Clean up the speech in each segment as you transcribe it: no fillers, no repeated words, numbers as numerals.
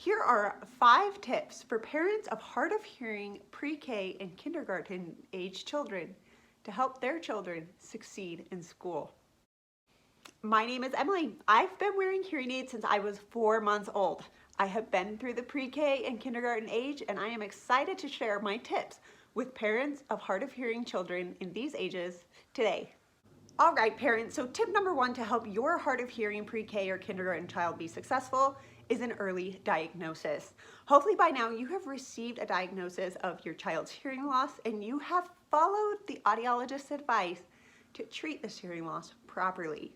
Here are 5 tips for parents of hard of hearing pre-K and kindergarten age children to help their children succeed in school. My name is Emily. I've been wearing hearing aids since I was 4 months old. I have been through the pre-K and kindergarten age, and I am excited to share my tips with parents of hard of hearing children in these ages today. All right, parents, so tip number 1 to help your hard of hearing pre-K or kindergarten child be successful is an early diagnosis. Hopefully by now you have received a diagnosis of your child's hearing loss and you have followed the audiologist's advice to treat this hearing loss properly.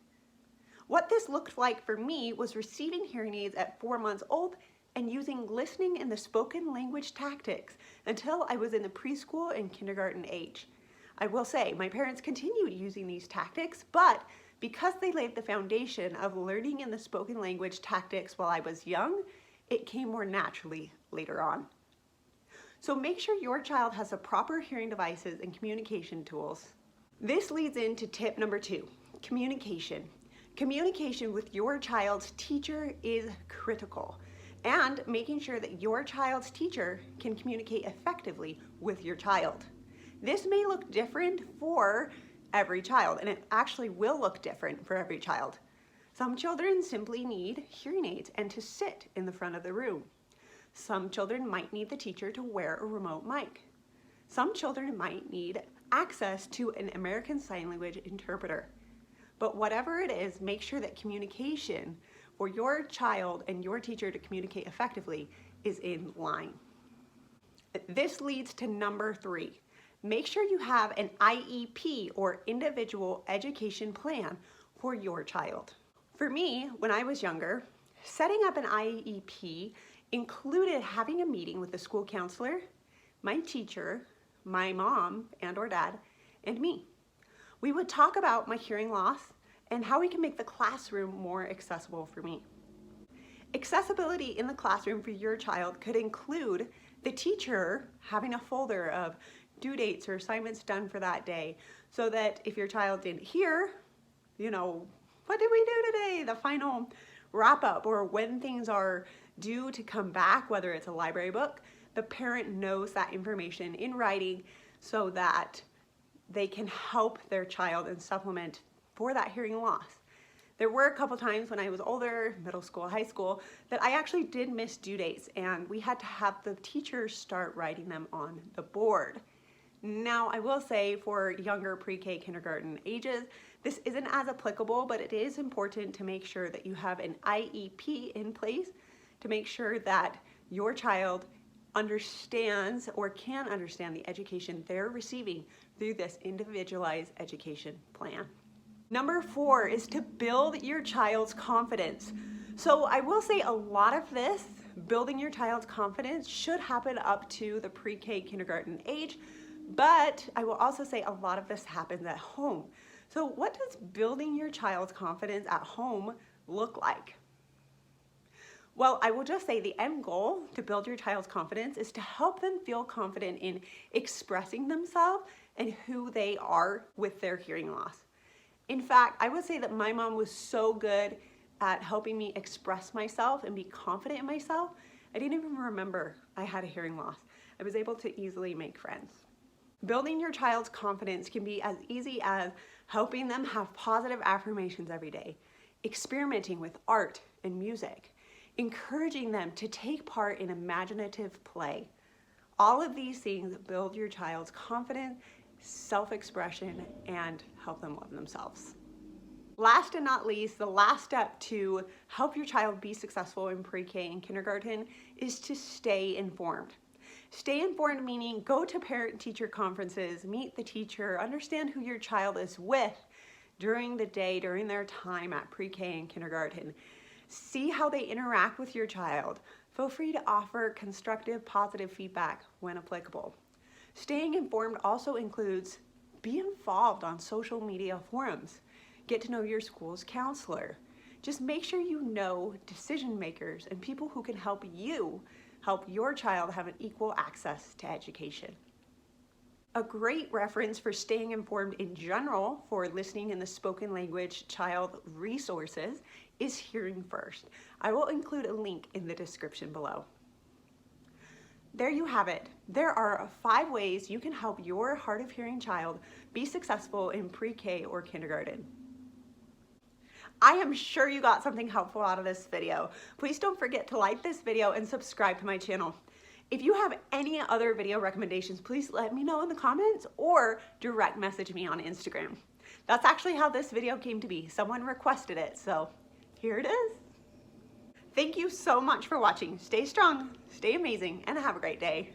What this looked like for me was receiving hearing aids at 4 months old and using listening and the spoken language tactics until I was in the preschool and kindergarten age. I will say my parents continued using these tactics, but because they laid the foundation of learning in the spoken language tactics while I was young, it came more naturally later on. So make sure your child has the proper hearing devices and communication tools. This leads into tip number 2, communication. Communication with your child's teacher is critical, and making sure that your child's teacher can communicate effectively with your child. This may look different for every child, and it actually will look different for every child. Some children simply need hearing aids and to sit in the front of the room. Some children might need the teacher to wear a remote mic. Some children might need access to an American Sign Language interpreter. But whatever it is, make sure that communication for your child and your teacher to communicate effectively is in line. This leads to number 3. Make sure you have an IEP or individual education plan for your child. For me, when I was younger, setting up an IEP included having a meeting with the school counselor, my teacher, my mom and or dad, and me. We would talk about my hearing loss and how we can make the classroom more accessible for me. Accessibility in the classroom for your child could include the teacher having a folder of due dates or assignments done for that day, so that if your child didn't hear, what did we do today? The final wrap up, or when things are due to come back, whether it's a library book, the parent knows that information in writing so that they can help their child and supplement for that hearing loss. There were a couple times when I was older, middle school, high school, that I actually did miss due dates, and we had to have the teachers start writing them on the board. Now, I will say for younger pre-K kindergarten ages, this isn't as applicable, but it is important to make sure that you have an IEP in place to make sure that your child understands or can understand the education they're receiving through this individualized education plan. Number 4 is to build your child's confidence. So I will say a lot of this, building your child's confidence, should happen up to the pre-K kindergarten age, but I will also say a lot of this happens at home. So what does building your child's confidence at home look like? Well, I will just say the end goal to build your child's confidence is to help them feel confident in expressing themselves and who they are with their hearing loss. In fact, I would say that my mom was so good at helping me express myself and be confident in myself, I didn't even remember I had a hearing loss. I was able to easily make friends. Building your child's confidence can be as easy as helping them have positive affirmations every day, experimenting with art and music, encouraging them to take part in imaginative play. All of these things build your child's confidence, self-expression, and help them love themselves. Last and not least, the last step to help your child be successful in pre-K and kindergarten is to stay informed. Stay informed meaning go to parent-teacher conferences, meet the teacher, understand who your child is with during the day, during their time at pre-K and kindergarten. See how they interact with your child. Feel free to offer constructive, positive feedback when applicable. Staying informed also includes be involved on social media forums. Get to know your school's counselor. Just make sure you know decision makers and people who can help you help your child have an equal access to education. A great reference for staying informed in general for listening in the spoken language child resources is Hearing First. I will include a link in the description below. There you have it. There are 5 ways you can help your hard of hearing child be successful in pre-K or kindergarten. I am sure you got something helpful out of this video. Please don't forget to like this video and subscribe to my channel. If you have any other video recommendations, please let me know in the comments or direct message me on Instagram. That's actually how this video came to be. Someone requested it, so here it is. Thank you so much for watching. Stay strong, stay amazing, and have a great day.